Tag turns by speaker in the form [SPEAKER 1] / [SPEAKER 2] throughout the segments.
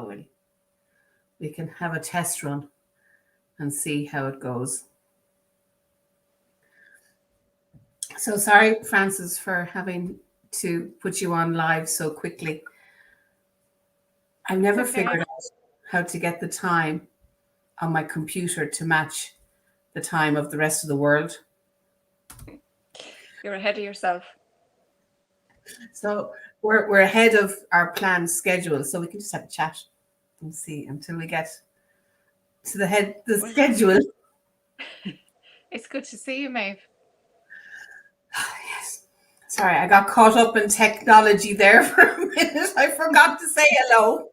[SPEAKER 1] but we can have a test run and see how it goes. So sorry, Francis, for having to put you on live so quickly. I've never figured out how to get the time on my computer to match the time of the rest of the world.
[SPEAKER 2] You're ahead of yourself.
[SPEAKER 1] So we're ahead of our planned schedule, so we can just have a chat and see until we get to the schedule.
[SPEAKER 2] It's good to see you, Maeve.
[SPEAKER 1] Yes. Sorry, I got caught up in technology there for a minute. I forgot to say hello.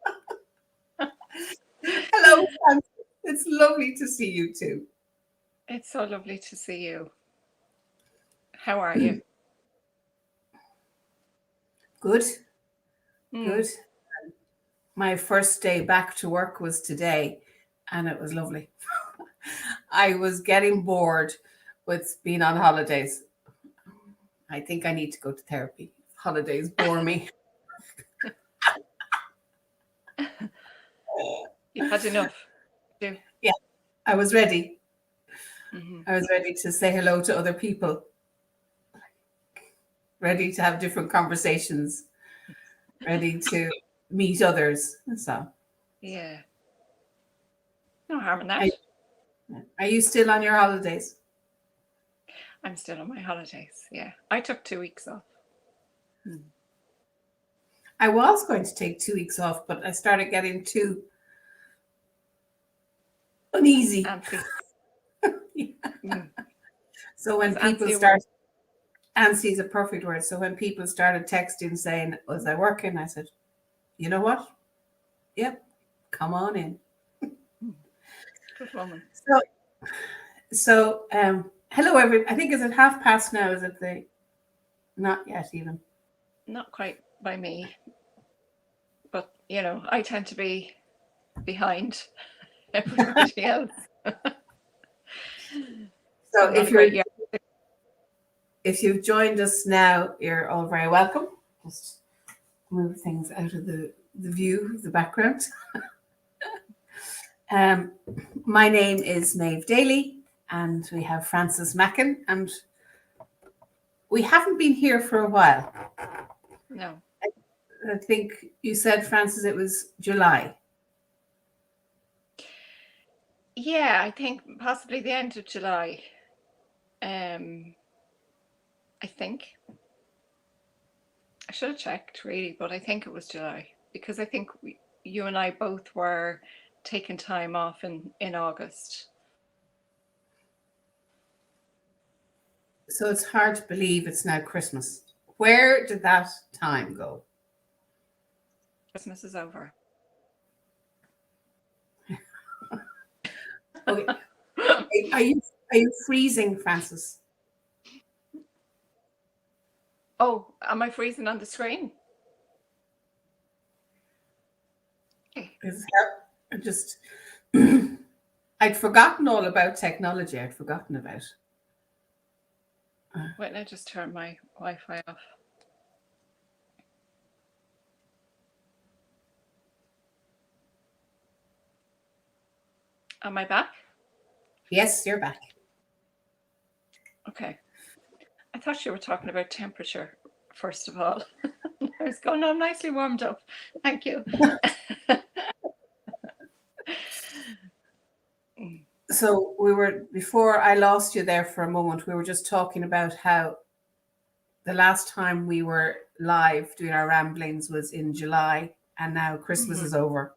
[SPEAKER 1] Hello, Francis. It's lovely to see you too.
[SPEAKER 2] It's so lovely to see you. How are you?
[SPEAKER 1] Good. Good. My first day back to work was today, and it was lovely. I was getting bored with being on holidays. I think I need to go to therapy. Holidays bore me.
[SPEAKER 2] You've had enough.
[SPEAKER 1] Yeah, I was ready. I was ready to say hello to other people. Ready to have different conversations. Ready to meet others. So.
[SPEAKER 2] Yeah. No harm in that.
[SPEAKER 1] Are you still on your holidays?
[SPEAKER 2] I'm still on my holidays. Yeah. I took 2 weeks off.
[SPEAKER 1] I was going to take 2 weeks off, but I started getting too uneasy. Yeah. So when people start, antsy is a perfect word. So when people started texting saying, was I working? I said, you know what? Yep, come on in.
[SPEAKER 2] Good woman.
[SPEAKER 1] So hello, everyone. I think, is it past now? Is it not yet even?
[SPEAKER 2] Not quite by me. But, I tend to be behind everybody else.
[SPEAKER 1] So if you've joined us now, you're all very welcome. Just move things out of the view, the background. My name is Maeve Daly, and we have Francis Mackin, and we haven't been here for a while.
[SPEAKER 2] No.
[SPEAKER 1] I think you said, Francis, it was July.
[SPEAKER 2] Yeah, I think possibly the end of July. I think. I should have checked, really, but I think it was July, because I think you and I both were taking time off in August.
[SPEAKER 1] So it's hard to believe it's now Christmas. Where did that time go?
[SPEAKER 2] Christmas is over.
[SPEAKER 1] Okay. Are you freezing, Francis?
[SPEAKER 2] Oh, am I freezing on the screen?
[SPEAKER 1] Just, I'd forgotten all about technology. I'd forgotten about.
[SPEAKER 2] Wait, I just turn my Wi-Fi off. Am I back?
[SPEAKER 1] Yes, you're back.
[SPEAKER 2] Okay. I thought you were talking about temperature, first of all. I was going, no, I'm nicely warmed up. Thank you.
[SPEAKER 1] So before I lost you there for a moment, we were just talking about how the last time we were live doing our ramblings was in July, and now Christmas is over.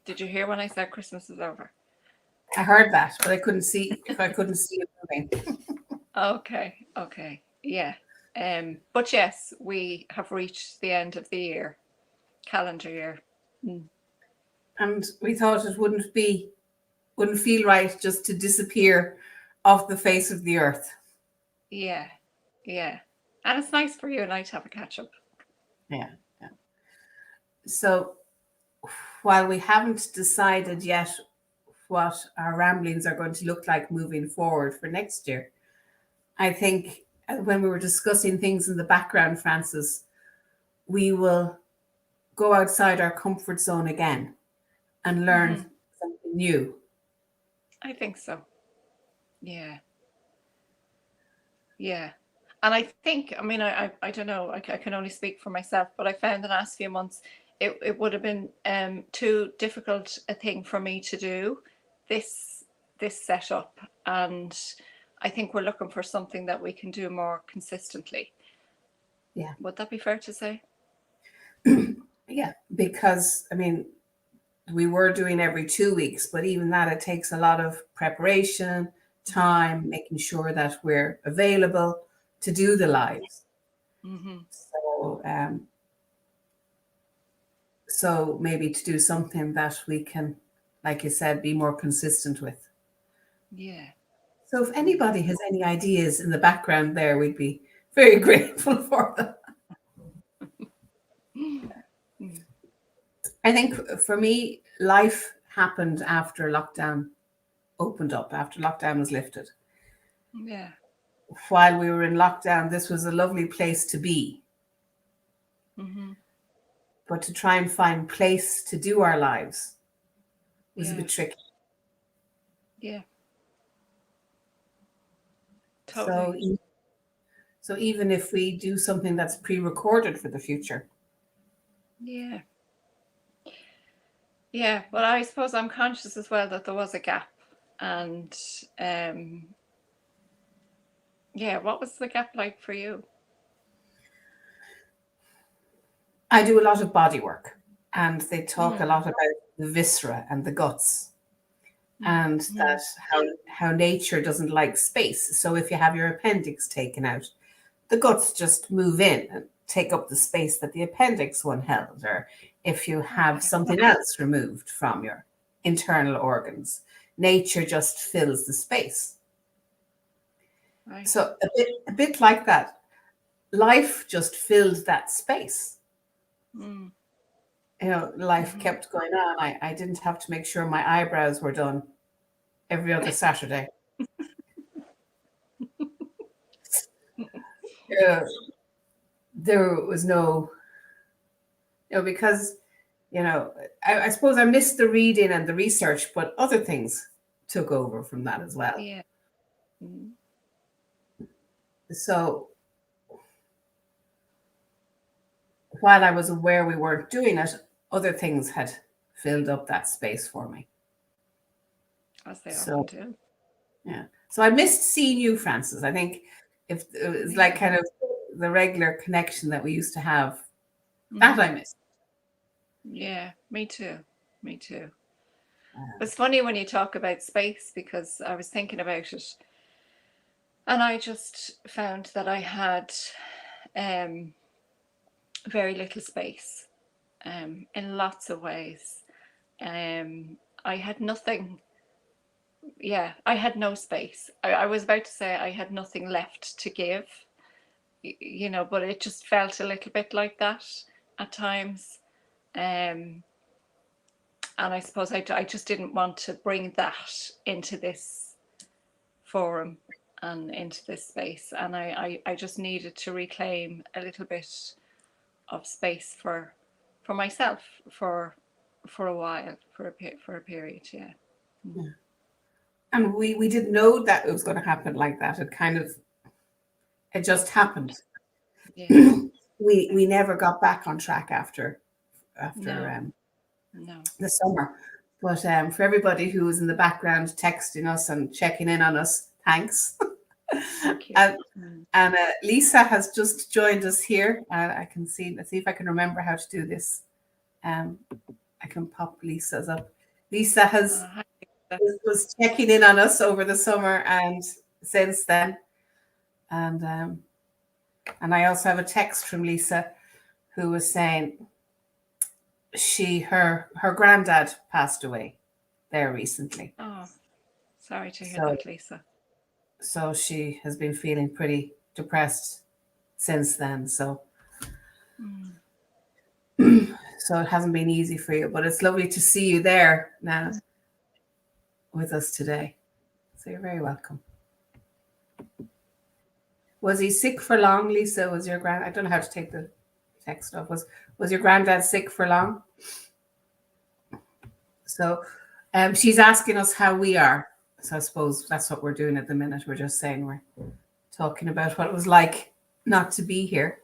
[SPEAKER 2] Did you hear when I said Christmas is over?
[SPEAKER 1] I heard that, but I couldn't see it moving.
[SPEAKER 2] Okay. Yeah. But yes, we have reached the end of the year, calendar year.
[SPEAKER 1] And we thought it wouldn't feel right just to disappear off the face of the earth.
[SPEAKER 2] Yeah. And it's nice for you and I to have a catch up.
[SPEAKER 1] Yeah. So while we haven't decided yet what our ramblings are going to look like moving forward for next year, I think when we were discussing things in the background, Francis, we will go outside our comfort zone again and learn something new.
[SPEAKER 2] I think so. Yeah. Yeah. And I think, I mean, I don't know, I can only speak for myself, but I found the last few months it would have been too difficult a thing for me to do this setup. And I think we're looking for something that we can do more consistently.
[SPEAKER 1] Yeah.
[SPEAKER 2] Would that be fair to say?
[SPEAKER 1] Yeah, because I mean, we were doing every 2 weeks, but even that, it takes a lot of preparation, time, making sure that we're available to do the lives. So, so maybe to do something that we can, like you said, be more consistent with.
[SPEAKER 2] Yeah.
[SPEAKER 1] So if anybody has any ideas in the background there, we'd be very grateful for them. I think for me, life happened after lockdown opened up, after lockdown was lifted.
[SPEAKER 2] Yeah.
[SPEAKER 1] While we were in lockdown, this was a lovely place to be. But to try and find place to do our lives was a bit tricky.
[SPEAKER 2] Yeah.
[SPEAKER 1] So,
[SPEAKER 2] Totally.
[SPEAKER 1] so even if we do something that's pre-recorded for the future.
[SPEAKER 2] Yeah. Yeah. Well, I suppose I'm conscious as well that there was a gap. And yeah, what was the gap like for you?
[SPEAKER 1] I do a lot of body work, and they talk a lot about the viscera and the guts, and that how nature doesn't like space. So if you have your appendix taken out, the guts just move in and take up the space that the appendix one held. Or if you have something else removed from your internal organs, nature just fills the space.
[SPEAKER 2] Right.
[SPEAKER 1] So a bit like that. Life just filled that space. You know, life kept going on. I didn't have to make sure my eyebrows were done every other Saturday. There was no, because, I suppose I missed the reading and the research, but other things took over from that as well.
[SPEAKER 2] Yeah.
[SPEAKER 1] So while I was aware we weren't doing it, other things had filled up that space for me.
[SPEAKER 2] As they often do.
[SPEAKER 1] Yeah. So I missed seeing you, Frances. I think if it was like kind of the regular connection that we used to have, that I missed.
[SPEAKER 2] Yeah, me too. Me too. It's funny when you talk about space, because I was thinking about it, and I just found that I had very little space in lots of ways. I had nothing. Yeah, I had no space. I was about to say I had nothing left to give, but it just felt a little bit like that at times. And I suppose I just didn't want to bring that into this forum and into this space. And I just needed to reclaim a little bit of space for myself for a while, for a period. Yeah.
[SPEAKER 1] And we didn't know that it was going to happen like that. It just happened.
[SPEAKER 2] Yeah.
[SPEAKER 1] We never got back on track after
[SPEAKER 2] No.
[SPEAKER 1] the summer. But for everybody who was in the background texting us and checking in on us, thanks.
[SPEAKER 2] Thank you.
[SPEAKER 1] And Lisa has just joined us here. I can see. Let's see if I can remember how to do this. I can pop Lisa's up. Lisa was checking in on us over the summer and since then. And I also have a text from Lisa who was saying her granddad passed away there recently.
[SPEAKER 2] Oh, sorry to hear that, Lisa.
[SPEAKER 1] So she has been feeling pretty depressed since then. So so it hasn't been easy for you, but it's lovely to see you there now with us today. So you're very welcome. Was he sick for long, Lisa? Was your grand? I don't know how to take the tech stuff. Was your granddad sick for long? So she's asking us how we are. So I suppose that's what we're doing at the minute. We're just saying we're talking about what it was like not to be here.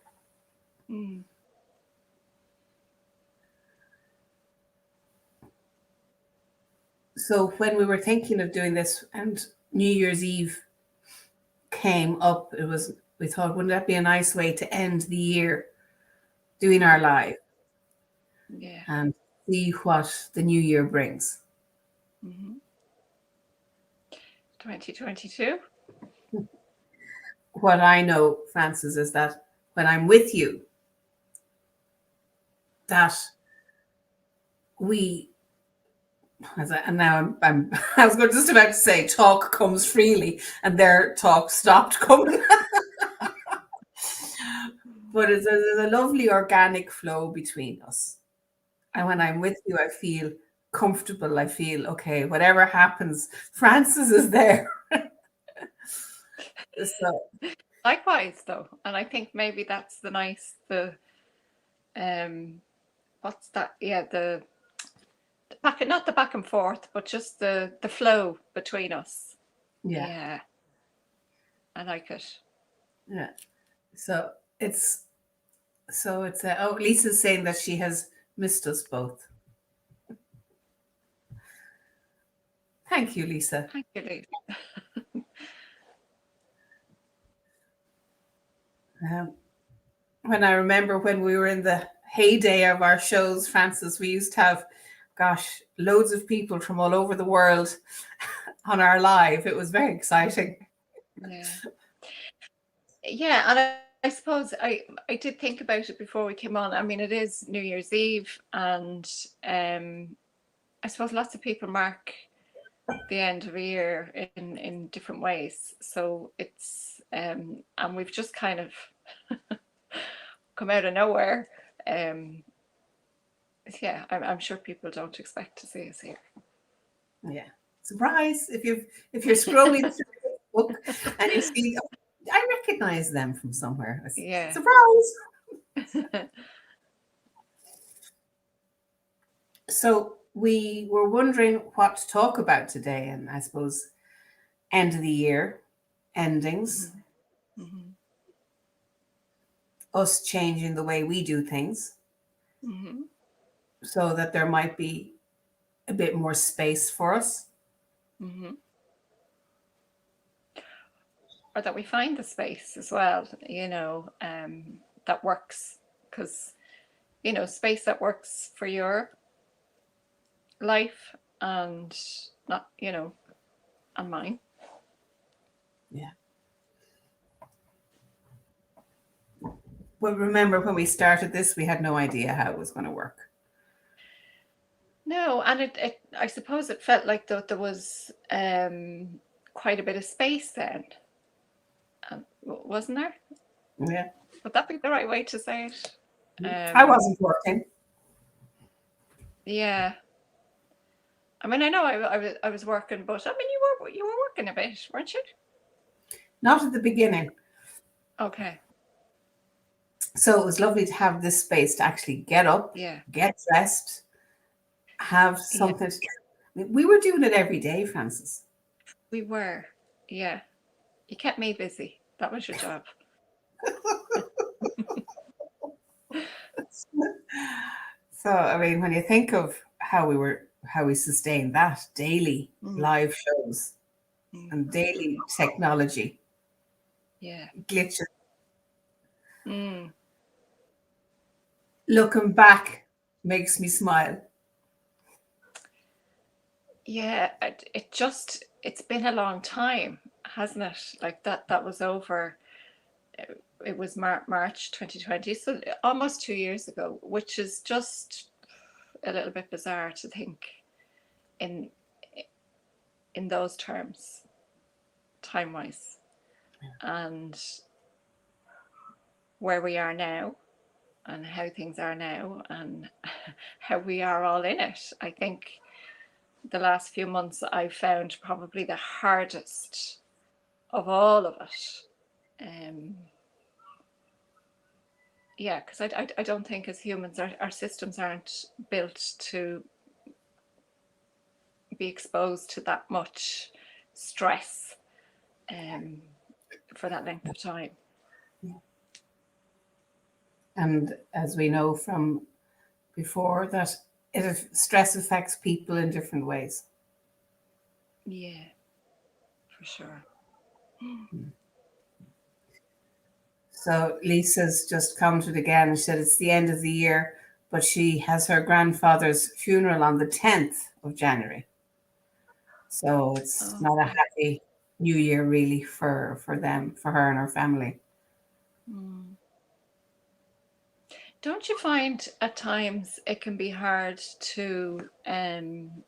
[SPEAKER 2] Mm.
[SPEAKER 1] So when we were thinking of doing this and New Year's Eve came up, we thought, wouldn't that be a nice way to end the year doing our live
[SPEAKER 2] Yeah.
[SPEAKER 1] and see what the new year brings?
[SPEAKER 2] 2022.
[SPEAKER 1] What I know, Frances, is that when I'm with you, that we, and now I was just about to say talk comes freely, and their talk stopped coming. But there's a lovely organic flow between us. And when I'm with you, I feel comfortable. I feel, okay, whatever happens, Frances is there. So,
[SPEAKER 2] Likewise, though, and I think maybe that's what's that? Yeah, the back, not the back and forth, but just the flow between us.
[SPEAKER 1] yeah.
[SPEAKER 2] Yeah, I like it.
[SPEAKER 1] Yeah. So Lisa's saying that she has missed us both. Thank you, Lisa.
[SPEAKER 2] Thank you, Lisa.
[SPEAKER 1] When I remember when we were in the heyday of our shows, Frances, we used to have, gosh, loads of people from all over the world on our live. It was very exciting.
[SPEAKER 2] Yeah, yeah, and I suppose I did think about it before we came on. I mean, it is New Year's Eve, and I suppose lots of people mark the end of a year in different ways. So it's and we've just kind of come out of nowhere. Yeah, I'm sure people don't expect to see us here.
[SPEAKER 1] Yeah, surprise! If you're scrolling through Facebook and you see, oh, I recognize them from somewhere.
[SPEAKER 2] Yeah.
[SPEAKER 1] Surprise! So we were wondering what to talk about today, and I suppose end of the year, endings,
[SPEAKER 2] Mm-hmm.
[SPEAKER 1] us changing the way we do things,
[SPEAKER 2] Mm-hmm.
[SPEAKER 1] so that there might be a bit more space for us.
[SPEAKER 2] Mm-hmm. Or that we find the space as well, that works, because space that works for your life and not, and mine.
[SPEAKER 1] Yeah. But remember, when we started this, we had no idea how it was going to work.
[SPEAKER 2] No, and it I suppose it felt like there was quite a bit of space then, wasn't there?
[SPEAKER 1] Yeah.
[SPEAKER 2] Would that be the right way to say it?
[SPEAKER 1] I wasn't working.
[SPEAKER 2] Yeah. I mean, I know I was working, but I mean, you were working a bit, weren't you?
[SPEAKER 1] Not at the beginning.
[SPEAKER 2] Okay.
[SPEAKER 1] So it was lovely to have this space to actually get up,
[SPEAKER 2] Yeah.
[SPEAKER 1] get dressed, have something. We were doing it every day, Frances.
[SPEAKER 2] We were. Yeah. You kept me busy. That was your job.
[SPEAKER 1] So, I mean, when you think of how we sustained that daily live shows and daily technology,
[SPEAKER 2] Yeah.
[SPEAKER 1] glitches.
[SPEAKER 2] Mm.
[SPEAKER 1] Looking back makes me smile.
[SPEAKER 2] Yeah, it's been a long time, hasn't it? Like that was over. It was March 2020, so almost 2 years ago, which is just a little bit bizarre to think in those terms, time-wise, and where we are now, and how things are now, and how we are all in it. I think the last few months I've found probably the hardest of all of it. Yeah, because I don't think as humans our systems aren't built to be exposed to that much stress for that length of time.
[SPEAKER 1] And as we know from before, that stress affects people in different ways.
[SPEAKER 2] Yeah, for sure.
[SPEAKER 1] So Lisa's just commented again and said it's the end of the year, but she has her grandfather's funeral on the 10th of January. So it's not a
[SPEAKER 2] Okay.
[SPEAKER 1] happy new year really for them, for her and her family.
[SPEAKER 2] Don't you find at times it can be hard to, the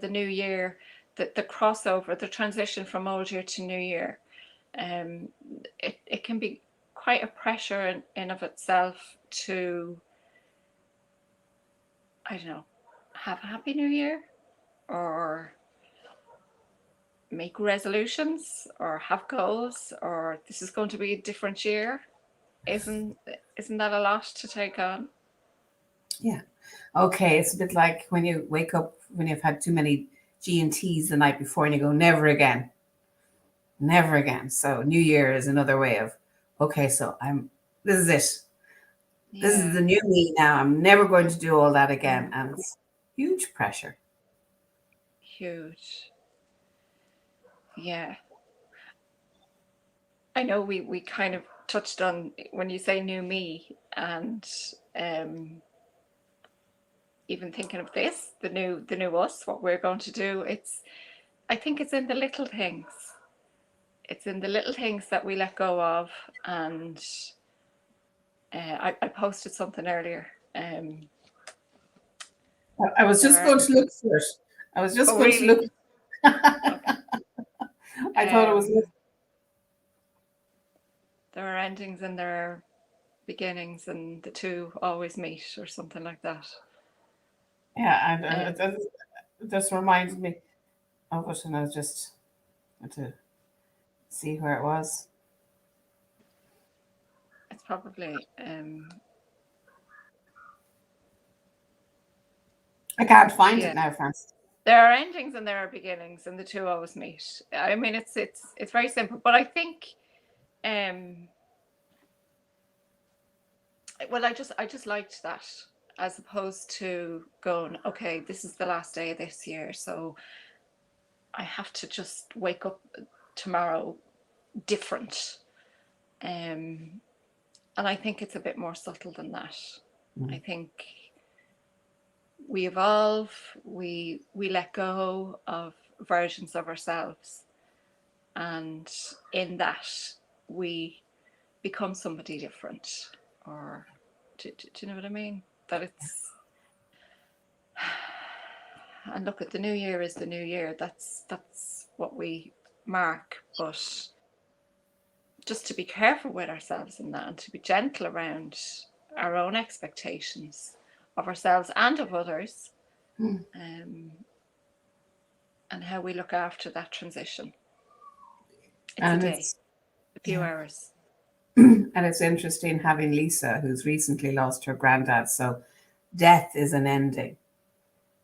[SPEAKER 2] new year, the crossover, the transition from old year to new year? It can be quite a pressure in of itself to, I don't know, have a happy new year, or make resolutions, or have goals, or this is going to be a different year. Isn't that a lot to take on?
[SPEAKER 1] Yeah. Okay. It's a bit like when you wake up when you've had too many G&Ts the night before and you go, never again, never again. So New Year is another way of, okay, so this is it. This is
[SPEAKER 2] Yeah,
[SPEAKER 1] the new me now. I'm never going to do all that again. And it's huge pressure.
[SPEAKER 2] huge. Yeah. I know we kind of touched on when you say new me, and even thinking of this, the new us, what we're going to do. I think it's in the little things. It's in the little things that we let go of. And I posted something earlier.
[SPEAKER 1] I was
[SPEAKER 2] There
[SPEAKER 1] just
[SPEAKER 2] are
[SPEAKER 1] going to look for it. I was just
[SPEAKER 2] Oh,
[SPEAKER 1] going to
[SPEAKER 2] really?
[SPEAKER 1] look.
[SPEAKER 2] Okay.
[SPEAKER 1] I thought it was.
[SPEAKER 2] There are endings and there are beginnings, and the two always meet, or something like that.
[SPEAKER 1] Yeah, and
[SPEAKER 2] Um,
[SPEAKER 1] it just reminded me of it, and I was just had to see where it was.
[SPEAKER 2] it's probably
[SPEAKER 1] I can't find
[SPEAKER 2] yeah.
[SPEAKER 1] it now, Francis.
[SPEAKER 2] There are endings and there are beginnings, and the two always meet. I mean, it's very simple, but I think, um, well, I just liked that, as opposed to going, okay, this is the last day of this year, so I have to just wake up tomorrow different. And I think it's a bit more subtle than that. I think we evolve, we let go of versions of ourselves, and in that we become somebody different. Or do you know what I mean? That it's and look, at the new year is the new year. That's what we mark, but just to be careful with ourselves in that, and to be gentle around our own expectations of ourselves and of others, and how we look after that transition. It's a
[SPEAKER 1] And
[SPEAKER 2] day,
[SPEAKER 1] it's
[SPEAKER 2] a few hours.
[SPEAKER 1] and it's interesting having Lisa, who's recently lost her granddad. So death is an ending,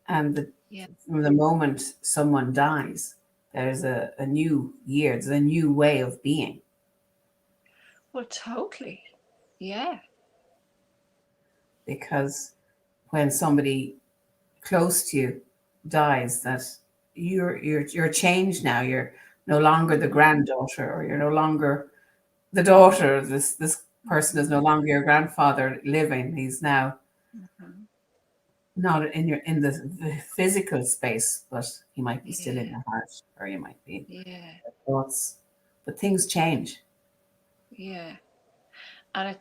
[SPEAKER 1] and
[SPEAKER 2] Yeah.
[SPEAKER 1] from the moment someone dies, there's a new year. There's a new way of being.
[SPEAKER 2] Well, totally. Yeah.
[SPEAKER 1] Because when somebody close to you dies, that you're changed now. You're no longer the granddaughter, or you're no longer the daughter. This person is no longer your grandfather living. He's now
[SPEAKER 2] Mhm.
[SPEAKER 1] not in the physical space, but he might be still in
[SPEAKER 2] Yeah.
[SPEAKER 1] your heart, or you might be in
[SPEAKER 2] Yeah.
[SPEAKER 1] your thoughts. But things change.
[SPEAKER 2] Yeah. And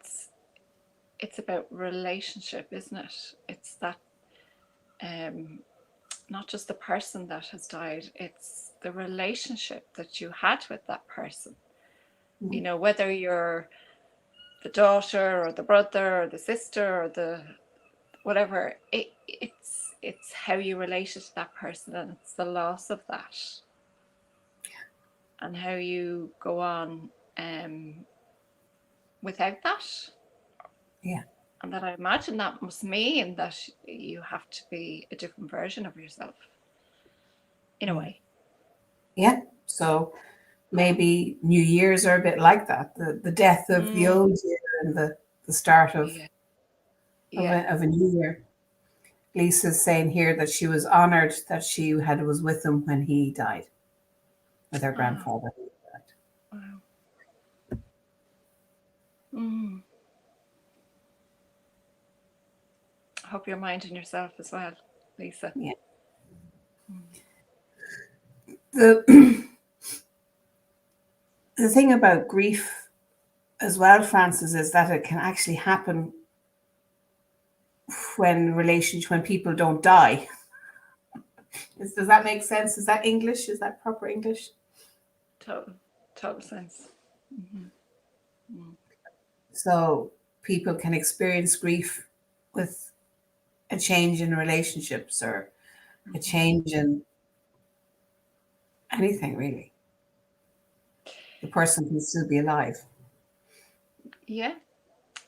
[SPEAKER 2] it's about relationship, isn't it? It's that, not just the person that has died, it's the relationship that you had with that person. You know, whether you're the daughter or the brother or the sister or the whatever, it's how you related to that person, and it's the loss of that, and how you go on without that.
[SPEAKER 1] Yeah.
[SPEAKER 2] And that I imagine that must mean that you have to be a different version of yourself in a
[SPEAKER 1] Yeah.
[SPEAKER 2] way.
[SPEAKER 1] Yeah. So maybe New Year's are a bit like that. The death of the
[SPEAKER 2] Mm,
[SPEAKER 1] old year and the start
[SPEAKER 2] yeah,
[SPEAKER 1] of
[SPEAKER 2] yeah.
[SPEAKER 1] of a new year. Lisa's saying here that she was honoured that she was with him when he died, with her
[SPEAKER 2] Oh,
[SPEAKER 1] grandfather.
[SPEAKER 2] wow. Mm. I hope you're minding yourself as well, Lisa.
[SPEAKER 1] Yeah.
[SPEAKER 2] Mm.
[SPEAKER 1] The the thing about grief as well, Francis, is that it can actually happen when people don't die. Does that make sense? Is that English? Is that proper English?
[SPEAKER 2] Total, total sense. Mm-hmm. Mm.
[SPEAKER 1] So people can experience grief with a change in relationships or a
[SPEAKER 2] Mm-hmm.
[SPEAKER 1] change in anything really. The person can still be alive.
[SPEAKER 2] Yeah.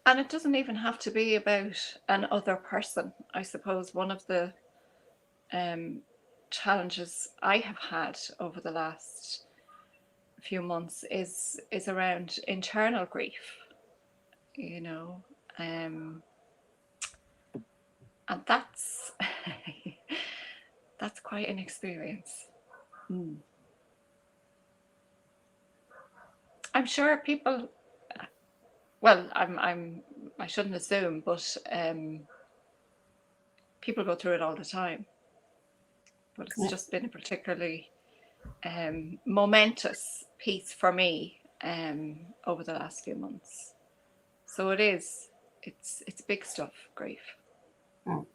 [SPEAKER 2] And it doesn't even have to be about an other person. I suppose one of the um, challenges I have had over the last few months is around internal grief, you know, and that's that's quite an experience. Mm. I'm sure people. Well, I shouldn't assume, but people go through it all the time. But it's
[SPEAKER 1] Yeah.
[SPEAKER 2] just been a particularly momentous piece for me over the last few months. So it's big stuff, grief.
[SPEAKER 1] Mm.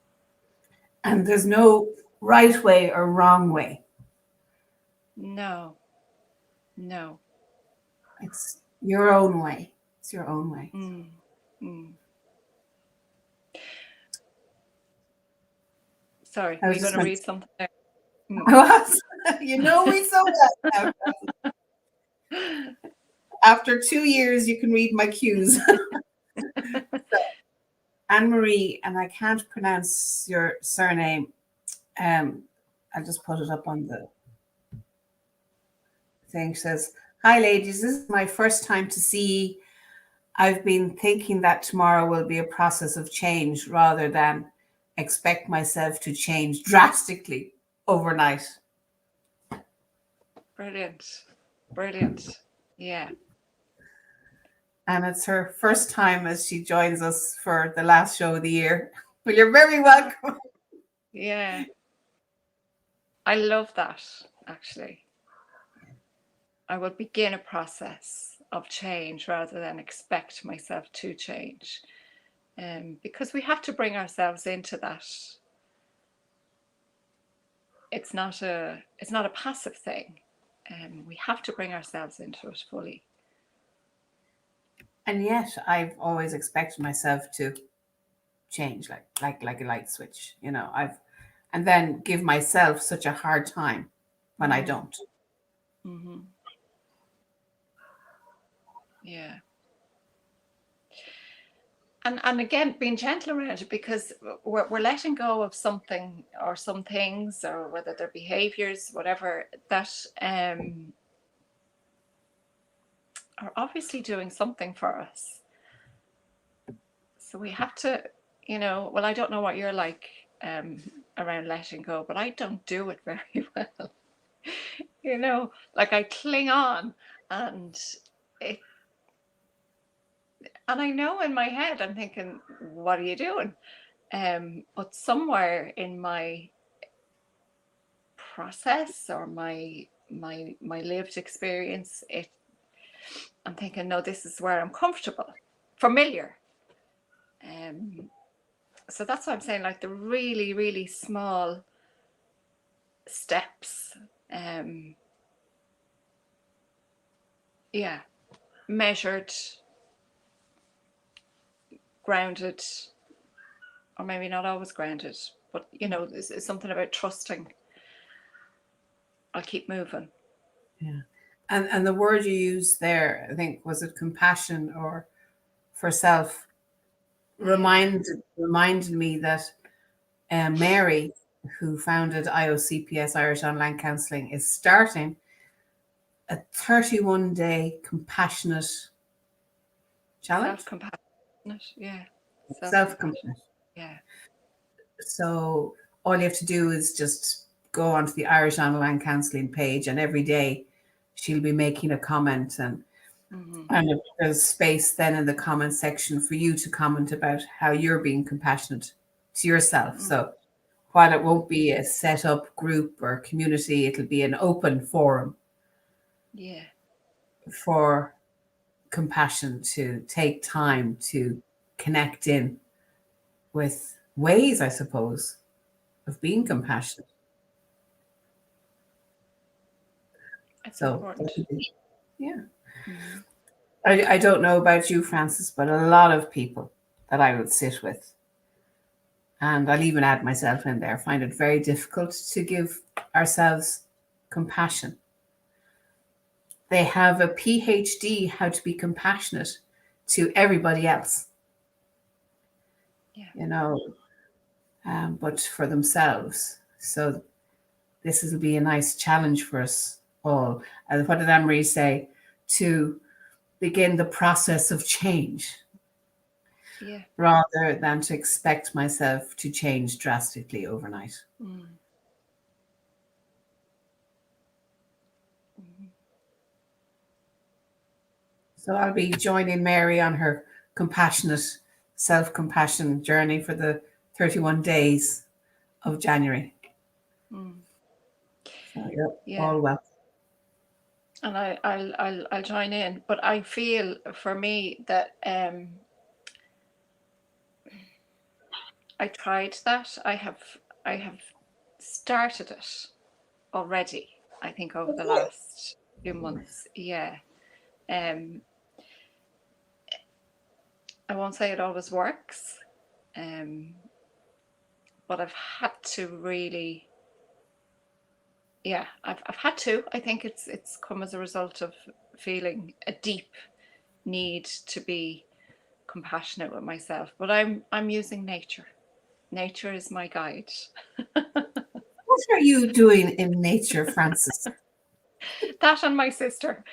[SPEAKER 1] And there's no right way or wrong way.
[SPEAKER 2] No, no.
[SPEAKER 1] It's your own way. It's your own way.
[SPEAKER 2] Mm, mm. Sorry,
[SPEAKER 1] I
[SPEAKER 2] were
[SPEAKER 1] was
[SPEAKER 2] you
[SPEAKER 1] just
[SPEAKER 2] going to
[SPEAKER 1] going
[SPEAKER 2] read something there? Mm.
[SPEAKER 1] I was. You know me so well now. After 2 years, you can read my cues. Anne Marie, and I can't pronounce your surname. Um, I'll just put it up on the thing. She says, "Hi, ladies. This is my first time to see. I've been thinking that tomorrow will be a process of change rather than expect myself to change drastically overnight."
[SPEAKER 2] Brilliant, brilliant. Yeah,
[SPEAKER 1] And it's her first time as she joins us for the last show of the year. Well, you're very welcome.
[SPEAKER 2] yeah. I love that. Actually, I will begin a process of change rather than expect myself to change, because we have to bring ourselves into that. It's not a passive thing. We have to bring ourselves into it fully.
[SPEAKER 1] And yet, I've always expected myself to change, like a light switch. And then give myself such a hard time when I
[SPEAKER 2] Mm,
[SPEAKER 1] don't.
[SPEAKER 2] mm-hmm. Yeah. And again, being gentle around it, because we're letting go of something or some things, or whether they're behaviors, whatever, that are obviously doing something for us. So we have to, well, I don't know what you're like around letting go, but I don't do it very well. Like I cling on, and it, and I know in my head I'm thinking, what are you doing? But somewhere in my process or my lived experience, I'm thinking, no, this is where I'm comfortable, familiar. Um, so that's why I'm saying, like, the really, really small steps. Um, yeah, measured, grounded, or maybe not always grounded, but there's something about trusting. I'll keep moving.
[SPEAKER 1] Yeah. And the word you used there, I think, was it compassion or for self? reminded me that Mary, who founded IOCPS, Irish Online Counselling, is starting a 31-day compassionate challenge.
[SPEAKER 2] Self-compassionate, yeah. Self-compassion,
[SPEAKER 1] Self-compassion.
[SPEAKER 2] yeah.
[SPEAKER 1] So all you have to do is just go onto the Irish Online Counselling page, and every day she'll be making a comment, and there's space then in the comment section for you to comment about how you're being compassionate to yourself. So while it won't be a set up group or community, it'll be an open forum for compassion to take time to connect in with ways, I suppose, of being compassionate.
[SPEAKER 2] It's
[SPEAKER 1] So,
[SPEAKER 2] important.
[SPEAKER 1] yeah. I don't know about you, Frances, but a lot of people that I would sit with, and I'll even add myself in there, find it very difficult to give ourselves compassion. They have a PhD how to be compassionate to everybody else, but for themselves. So this will be a nice challenge for us all. And what did Anne-Marie say? To begin the process of change. Rather than to expect myself to change drastically overnight. So I'll be joining Mary on her compassionate self-compassion journey for the 31 days of January. So you're all welcome.
[SPEAKER 2] And I'll join in, but I feel for me that I tried that. I have started it already, I think, over the last few months. Yeah. I won't say it always works, but I've had to really, I've had to. I think it's come as a result of feeling a deep need to be compassionate with myself. But I'm using nature. Nature is my guide.
[SPEAKER 1] What are you doing in nature, Frances?
[SPEAKER 2] That and my sister.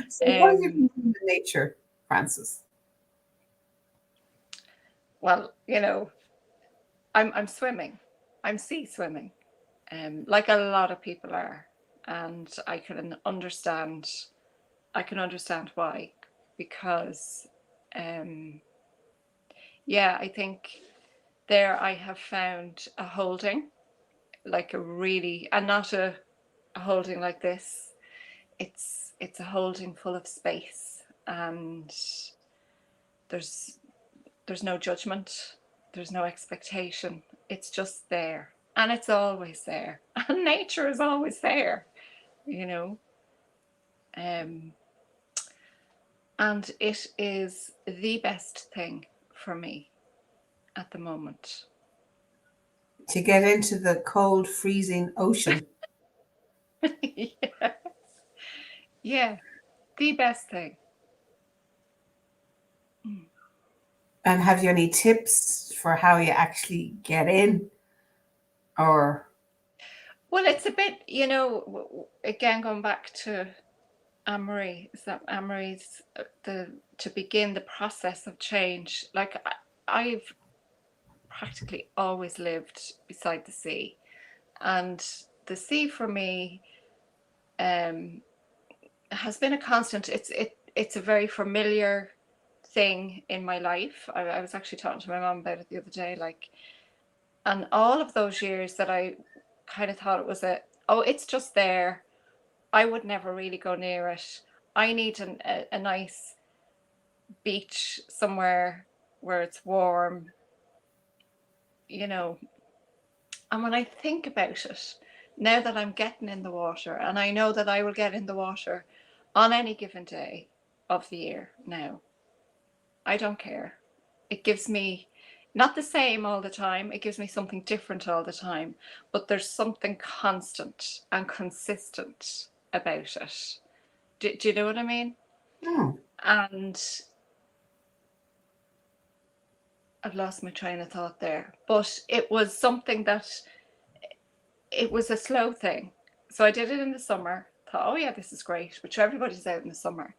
[SPEAKER 1] So what are you doing in nature, Frances?
[SPEAKER 2] Well, I'm swimming. I'm sea swimming, like a lot of people are, and I can understand why, because I think there I have found a holding, like a really, and not a holding like this. It's a holding full of space, and there's no judgment, there's no expectation. It's just there, and it's always there. And nature is always there, and it is the best thing for me at the moment.
[SPEAKER 1] To get into the cold, freezing ocean.
[SPEAKER 2] Yeah, the best thing.
[SPEAKER 1] And have you any tips for how you actually get in? Or
[SPEAKER 2] well, it's a bit, again, going back to Anne-Marie, is that Anne-Marie's to begin the process of change. Like I've practically always lived beside the sea, and the sea for me has been a constant. It's a very familiar thing in my life. I was actually talking to my mom about it the other day, and all of those years that I kind of thought it was it's just there. I would never really go near it. I need a nice beach somewhere where it's warm, And when I think about it, now that I'm getting in the water, and I know that I will get in the water on any given day of the year now, I don't care. It gives me not the same all the time. It gives me something different all the time, but there's something constant and consistent about it. Do you know what I mean?
[SPEAKER 1] Oh.
[SPEAKER 2] And I've lost my train of thought there. But it was something that, it was a slow thing. So I did it in the summer. Thought, oh yeah, this is great. Which everybody's out in the summer.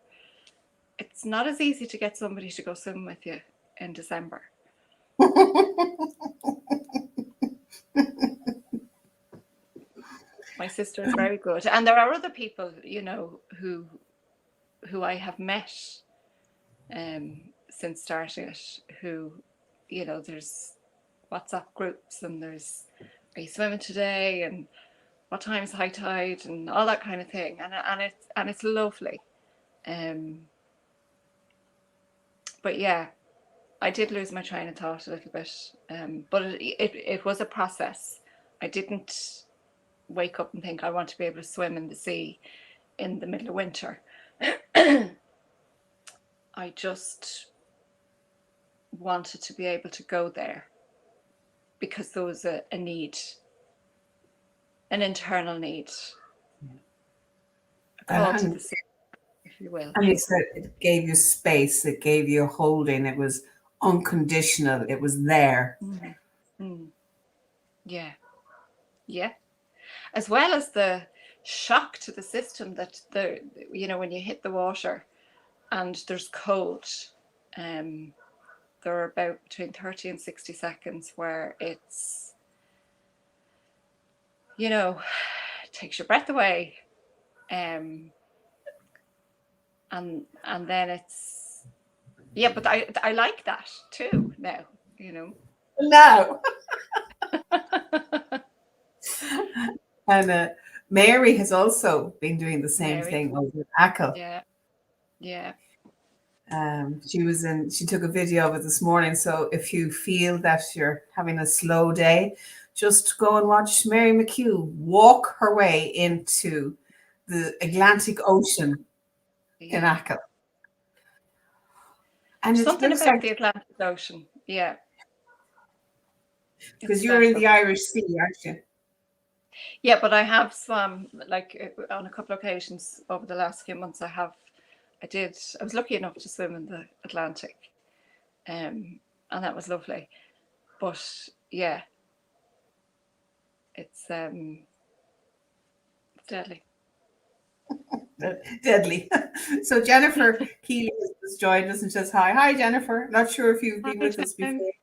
[SPEAKER 2] It's not as easy to get somebody to go swim with you in December. My sister is very good, and there are other people, who I have met since starting it, who, there's WhatsApp groups, and there's, are you swimming today, and what time's high tide, and all that kind of thing, and it's lovely. But yeah, I did lose my train of thought a little bit, but it was a process. I didn't wake up and think I want to be able to swim in the sea in the middle of winter. I just wanted to be able to go there because there was a need, an internal need, a call to the sea, if you will.
[SPEAKER 1] And you said it gave you space, it gave you holding, it was unconditional, it was there.
[SPEAKER 2] Yeah. Yeah. As well as the shock to the system that when you hit the water and there's cold, there are about between 30 and 60 seconds where it's, takes your breath away. And then it's, but I like that too now,
[SPEAKER 1] No. And Mary has also been doing the same thing over at Ackle.
[SPEAKER 2] Yeah.
[SPEAKER 1] She took a video of it this morning. So if you feel that you're having a slow day, just go and watch Mary McHugh walk her way into the Atlantic Ocean in Ackle.
[SPEAKER 2] And something about the Atlantic Ocean, yeah.
[SPEAKER 1] Because you're in the Irish Sea, aren't you?
[SPEAKER 2] Yeah, but I have swum on a couple of occasions over the last few months. I was lucky enough to swim in the Atlantic, and that was lovely. But yeah, it's deadly.
[SPEAKER 1] Deadly. So Jennifer Keeley has joined us and says hi. Hi, Jennifer. Not sure if you've been with us before.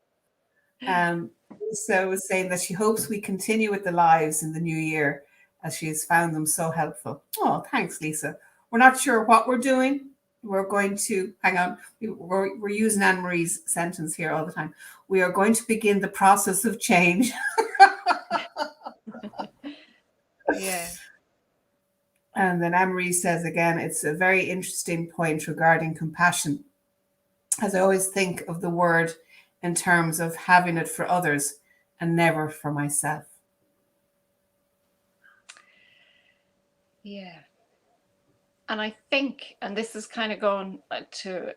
[SPEAKER 1] Lisa was saying that she hopes we continue with the lives in the new year as she has found them so helpful. Oh, thanks, Lisa. We're not sure what we're doing. We're going to, hang on, we're using Anne-Marie's sentence here all the time. We are going to begin the process of change.
[SPEAKER 2] Yeah.
[SPEAKER 1] And then Anne-Marie says again, it's a very interesting point regarding compassion, as I always think of the word in terms of having it for others and never for myself.
[SPEAKER 2] Yeah. And I think, and this is kind of going to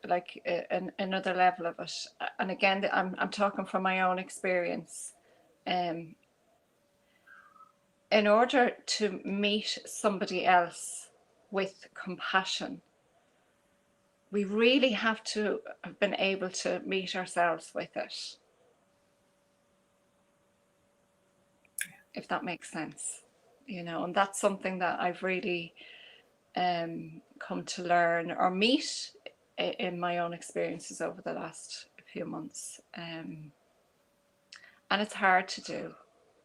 [SPEAKER 2] another level of it. And again, I'm talking from my own experience. In order to meet somebody else with compassion, we really have to have been able to meet ourselves with it. If that makes sense, and that's something that I've really come to learn or meet in my own experiences over the last few months. And it's hard to do,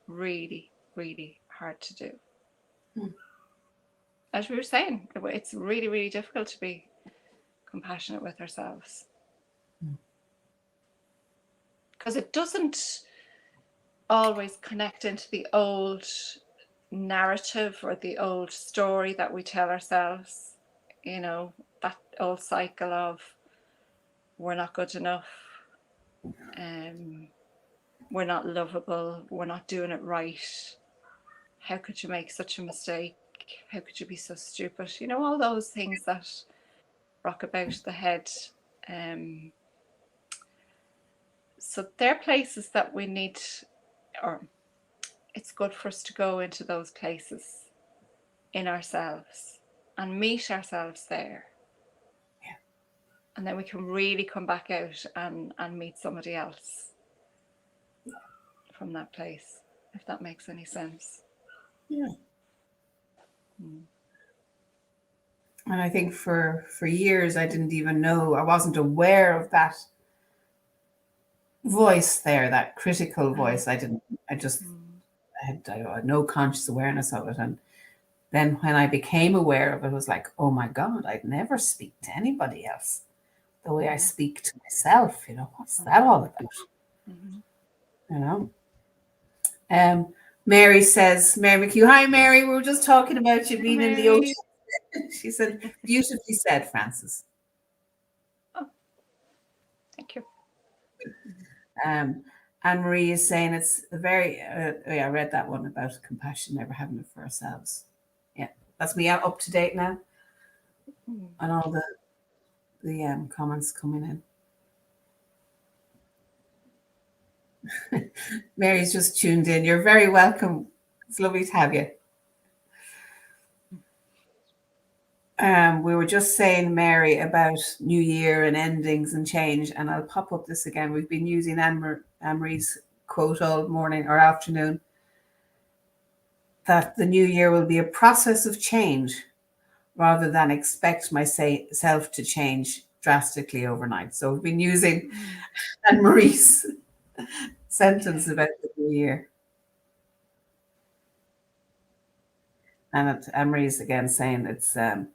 [SPEAKER 2] really, really hard to do. As we were saying, it's really, really difficult to be compassionate with ourselves. Because it doesn't always connect into the old narrative or the old story that we tell ourselves, that old cycle of we're not good enough, we're not lovable, we're not doing it right, how could you make such a mistake, how could you be so stupid, all those things that rock about the head. So they're places that we need, or it's good for us to go into those places in ourselves and meet ourselves there. and then we can really come back out and meet somebody else from that place, if that makes any sense.
[SPEAKER 1] Yeah. And I think for years I didn't even know, I wasn't aware of that voice there, that critical voice. I had no conscious awareness of it. And then when I became aware of it, it was like, oh my God, I'd never speak to anybody else the way I speak to myself. What's that all about? You know? Mary says, Mary McHugh, hi Mary, we were just talking about you being in the ocean. She said, beautifully said, Frances.
[SPEAKER 2] Oh, thank you.
[SPEAKER 1] Anne-Marie is saying it's a very, I read that one about compassion, never having it for ourselves. Yeah, that's me up to date now on all the comments coming in. Mary's just tuned in. You're very welcome. It's lovely to have you. We were just saying, Mary, about New Year and endings and change, and I'll pop up this again. We've been using Anne-Marie's quote all morning or afternoon, that the new year will be a process of change rather than expect myself to change drastically overnight. So we've been using Anne-Marie's sentence about the new year. And Anne-Marie's again saying it's that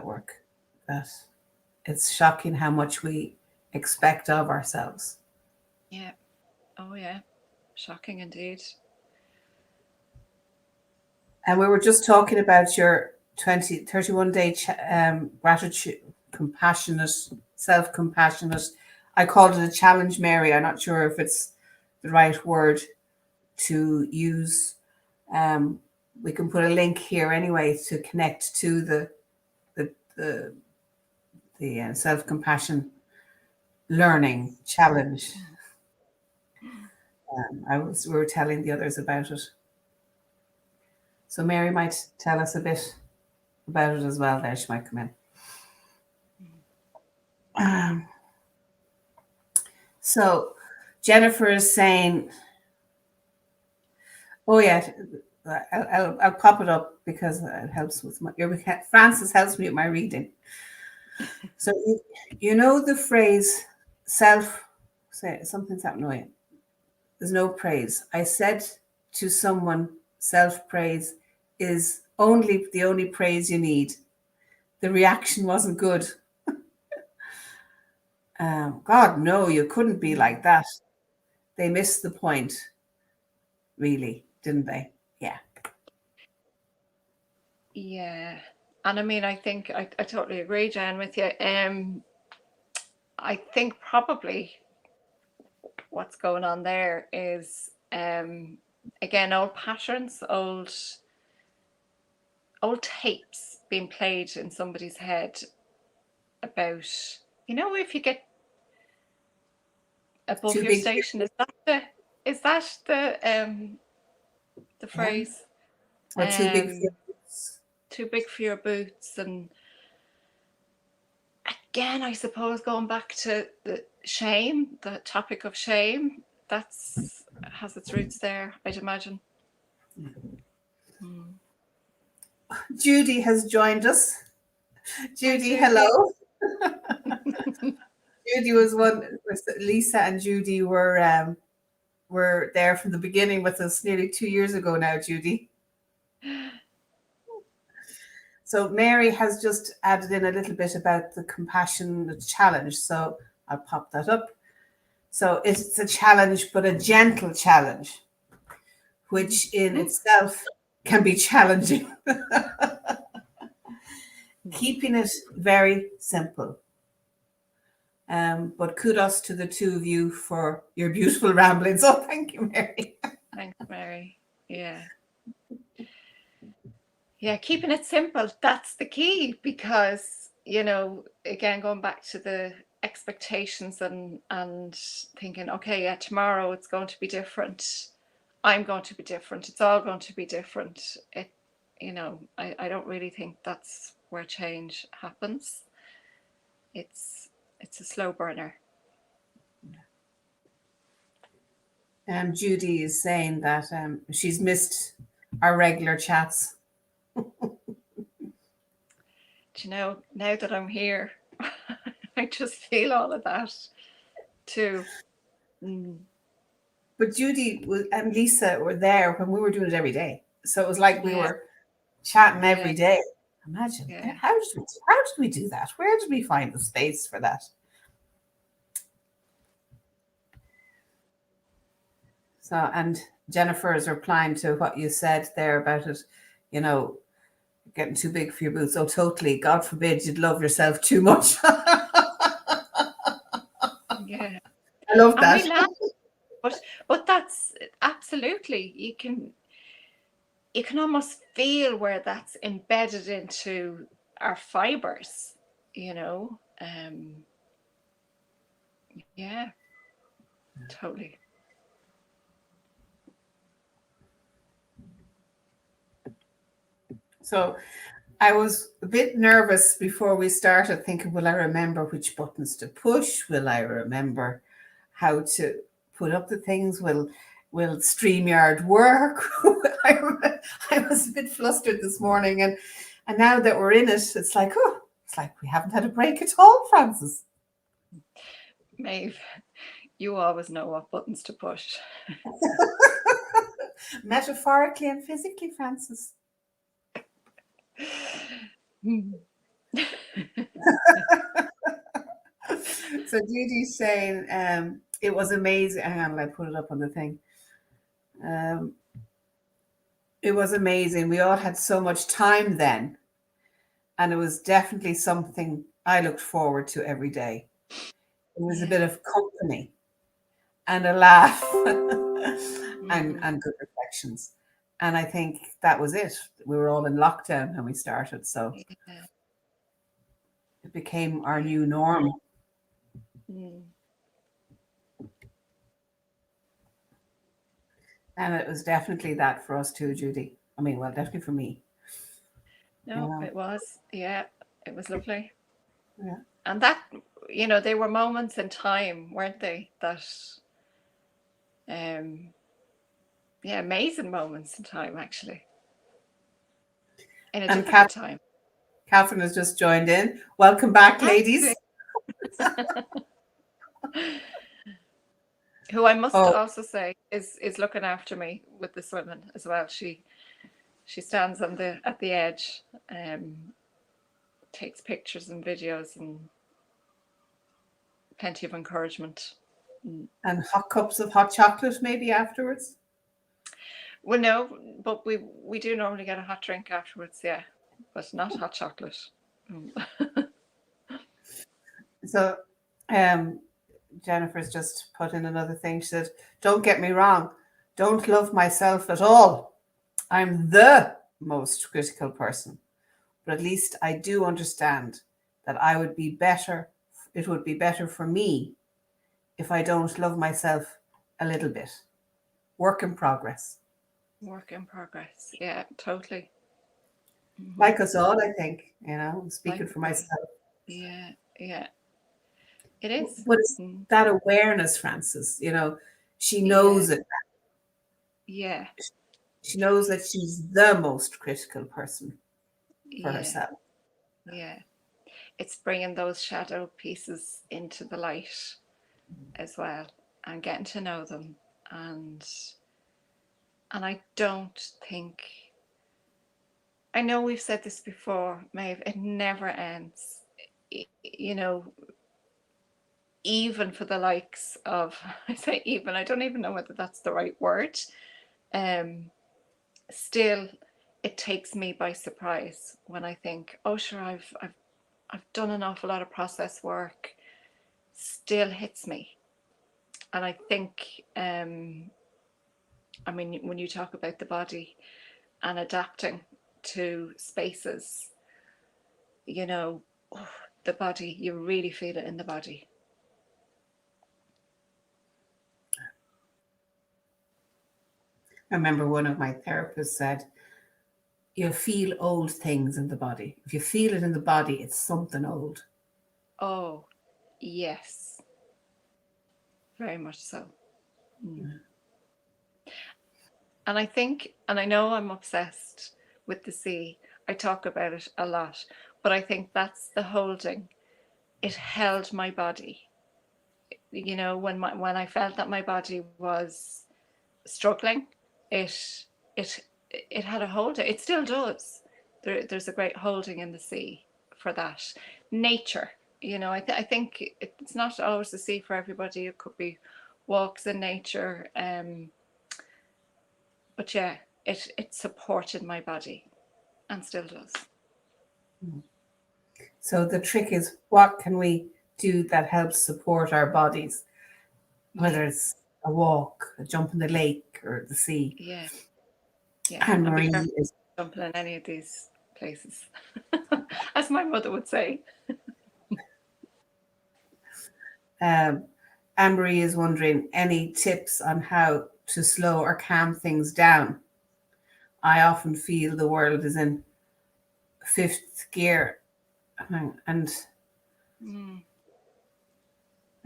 [SPEAKER 1] work, that it's shocking how much we expect of ourselves.
[SPEAKER 2] Yeah. Oh yeah. Shocking indeed.
[SPEAKER 1] And we were just talking about your 31-day gratitude, compassionate, self-compassionate. I called it a challenge, Mary. I'm not sure if it's the right word to use. We can put a link here anyway to connect to the self-compassion learning challenge. We were telling the others about it. So Mary might tell us a bit about it as well there. She might come in. So Jennifer is saying, oh yeah, I'll pop it up because it helps with Frances helps me with my reading. So you know the phrase something's happening. There's no praise. I said to someone, self-praise is the only praise you need. The reaction wasn't good. God, no, you couldn't be like that. They missed the point, really, didn't they? Yeah.
[SPEAKER 2] Yeah. And I mean, I think I totally agree, Jen, with you. I think probably what's going on there is, again, old patterns, old tapes being played in somebody's head about, if you get above your station, is that the phrase?
[SPEAKER 1] Or too big for your boots.
[SPEAKER 2] Too big for your boots. And again, I suppose going back to the shame, the topic of shame, has its roots there, I'd imagine.
[SPEAKER 1] Judy has joined us. Judy, hello. Judy was Lisa and Judy were there from the beginning with us nearly 2 years ago now, Judy. So Mary has just added in a little bit about the compassion challenge. So I'll pop that up. So it's a challenge, but a gentle challenge, which in itself can be challenging. Keeping it very simple. But kudos to the two of you for your beautiful ramblings. Oh, thank you, Mary.
[SPEAKER 2] Thanks, Mary. Yeah. Yeah, keeping it simple. That's the key because, again, going back to the expectations and thinking, okay, yeah, tomorrow it's going to be different. I'm going to be different. It's all going to be different. I don't really think that's where change happens. it's a slow burner.
[SPEAKER 1] Judy is saying that she's missed our regular chats.
[SPEAKER 2] Do you know, now that I'm here, I just feel all of that too.
[SPEAKER 1] But Judy and Lisa were there when we were doing it every day. So it was like we
[SPEAKER 2] Yeah,
[SPEAKER 1] were chatting
[SPEAKER 2] yeah,
[SPEAKER 1] every day. Imagine.
[SPEAKER 2] yeah.
[SPEAKER 1] How did we do that? Where did we find the space for that? So, and Jennifer is replying to what you said there about it, you know, getting too big for your boots. Oh, totally. God forbid you'd love yourself too much.
[SPEAKER 2] Yeah.
[SPEAKER 1] I love
[SPEAKER 2] And we
[SPEAKER 1] that.
[SPEAKER 2] laugh, but that's absolutely, you can almost feel where that's embedded into our fibers, you know. Yeah, totally.
[SPEAKER 1] So I was a bit nervous before we started, thinking, will I remember which buttons to push? Will I remember how to put up the things? Will StreamYard work? I was a bit flustered this morning, and now that we're in it, it's like, oh, it's like we haven't had a break at all, Francis.
[SPEAKER 2] Maeve, you always know what buttons to push.
[SPEAKER 1] Metaphorically and physically, Francis. So Judy's saying it was amazing. Hang on, I put it up on the thing. It was amazing. We all had so much time then, and it was definitely something I looked forward to every day. It was a bit of company and a laugh and good reflections. And I think that was it. We were all in lockdown when we started, so
[SPEAKER 2] Yeah.
[SPEAKER 1] it became our new norm.
[SPEAKER 2] Mm.
[SPEAKER 1] And it was definitely that for us too, Judy. I mean, well, definitely for me.
[SPEAKER 2] No, it was. Yeah, it was lovely.
[SPEAKER 1] Yeah.
[SPEAKER 2] And that, you know, they were moments in time, weren't they? That, yeah, amazing moments in time, actually, in a
[SPEAKER 1] And
[SPEAKER 2] difficult time.
[SPEAKER 1] Catherine has just joined in. Welcome back, ladies.
[SPEAKER 2] Who I must
[SPEAKER 1] Oh,
[SPEAKER 2] also say is looking after me with the swimming as well. She stands on the at the edge, takes pictures and videos and plenty of encouragement.
[SPEAKER 1] and hot cups of hot chocolate maybe afterwards.
[SPEAKER 2] Well, no, but we do normally get a hot drink afterwards, yeah, but not hot chocolate.
[SPEAKER 1] So Jennifer's just put in another thing. She said, don't get me wrong, don't love myself at all. I'm the most critical person, but at least I do understand that it would be better for me if I don't love myself a little bit. Work in progress.
[SPEAKER 2] Work in progress. Yeah, totally.
[SPEAKER 1] Like us all, I think, I'm speaking
[SPEAKER 2] Like,
[SPEAKER 1] for myself.
[SPEAKER 2] yeah, yeah. It is.
[SPEAKER 1] But it's that awareness, Francis, she knows it.
[SPEAKER 2] Yeah.
[SPEAKER 1] She knows that she's the most critical person for
[SPEAKER 2] Yeah.
[SPEAKER 1] herself.
[SPEAKER 2] Yeah. It's bringing those shadow pieces into the light as well and getting to know them. And I don't think, I know we've said this before, Maeve, it never ends. You know, even for the likes of, I say even, I don't even know whether that's the right word. Still, it takes me by surprise when I think, oh sure, I've done an awful lot of process work. Still hits me. And I think, I mean, when you talk about the body and adapting to spaces, the body, you really feel it in the body.
[SPEAKER 1] I remember one of my therapists said, you'll feel old things in the body. If you feel it in the body, it's something old.
[SPEAKER 2] Oh, yes, very much so. And I think, and I know I'm obsessed with the sea. I talk about it a lot, but I think that's the holding. It held my body. You know, when I felt that my body was struggling, it it it had a hold. It still does. There's a great holding in the sea for that. Nature, you know, I think it's not always the sea for everybody. It could be walks in nature. But yeah, it supported my body and still does.
[SPEAKER 1] So the trick is, what can we do that helps support our bodies, whether it's a walk, a jump in the lake or the sea.
[SPEAKER 2] Yeah,
[SPEAKER 1] And
[SPEAKER 2] and be
[SPEAKER 1] Marie
[SPEAKER 2] careful
[SPEAKER 1] is
[SPEAKER 2] jumping in any of these places, as my mother would say.
[SPEAKER 1] Anne-Marie is wondering, any tips on how to slow or calm things down? I often feel the world is in fifth gear, and
[SPEAKER 2] Mm,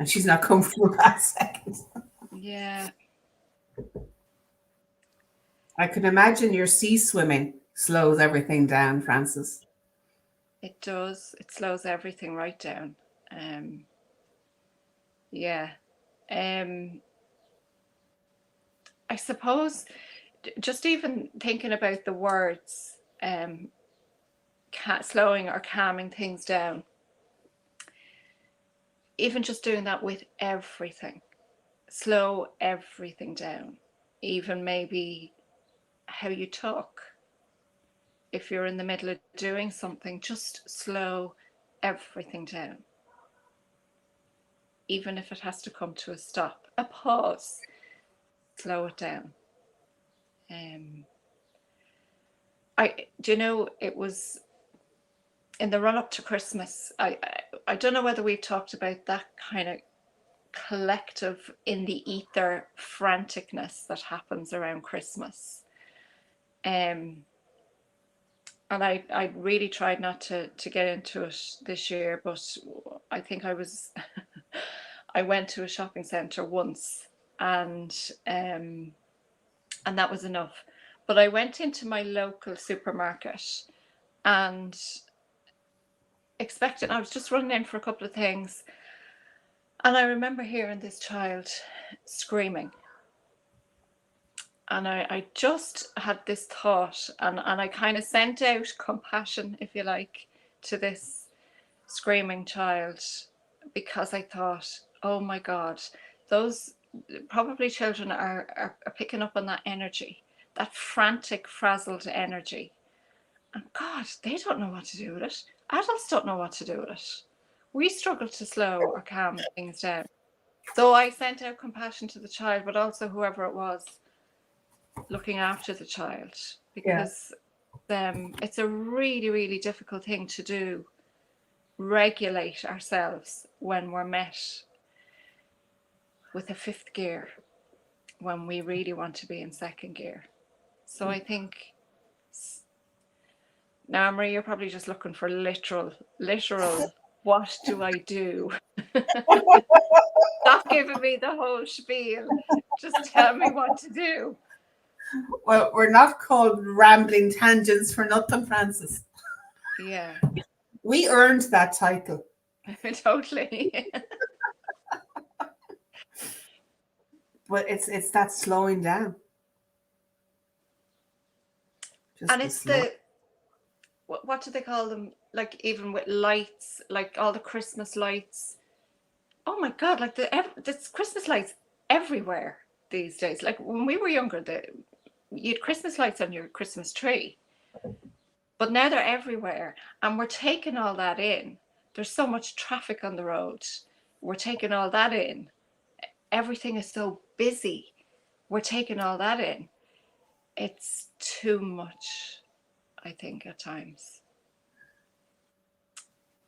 [SPEAKER 1] she's not comfortable past seconds.
[SPEAKER 2] yeah,
[SPEAKER 1] I can imagine your sea swimming slows everything down, Frances.
[SPEAKER 2] it does. It slows everything right down. Yeah. I suppose just even thinking about the words, slowing or calming things down, even just doing that with everything, slow everything down, even maybe how you talk. If you're in the middle of doing something, just slow everything down. Even if it has to come to a stop, a pause, slow it down. Do you know, it was in the run up to Christmas. I don't know whether we've talked about that kind of collective in the ether franticness that happens around Christmas. And I really tried not to get into it this year, but I think I went to a shopping centre once, and that was enough. But I went into my local supermarket and I was just running in for a couple of things, and I remember hearing this child screaming. And I just had this thought, and I kind of sent out compassion, if you like, to this screaming child, because I thought, oh my God, those probably children are picking up on that energy, that frantic, frazzled energy. And God, they don't know what to do with it. Adults don't know what to do with it. We struggle to slow or calm things down. So I sent out compassion to the child, but also whoever it was looking after the child, because it's a really, really difficult thing to do, regulate ourselves when we're met with a fifth gear, when we really want to be in second gear. So I think, now, Marie, you're probably just looking for literal, what do I do? Stop giving me the whole spiel. Just tell me what to do.
[SPEAKER 1] Well, we're not called rambling tangents for nothing, Frances.
[SPEAKER 2] Yeah.
[SPEAKER 1] We earned that title.
[SPEAKER 2] Totally.
[SPEAKER 1] But it's that slowing down.
[SPEAKER 2] And it's what do they call them? Like, even with lights, like all the Christmas lights. Oh my God, like there's Christmas lights everywhere these days. Like when we were younger, you had Christmas lights on your Christmas tree. But now they're everywhere, and we're taking all that in. There's so much traffic on the road. We're taking all that in. Everything is so busy. We're taking all that in. It's too much, I think, at times.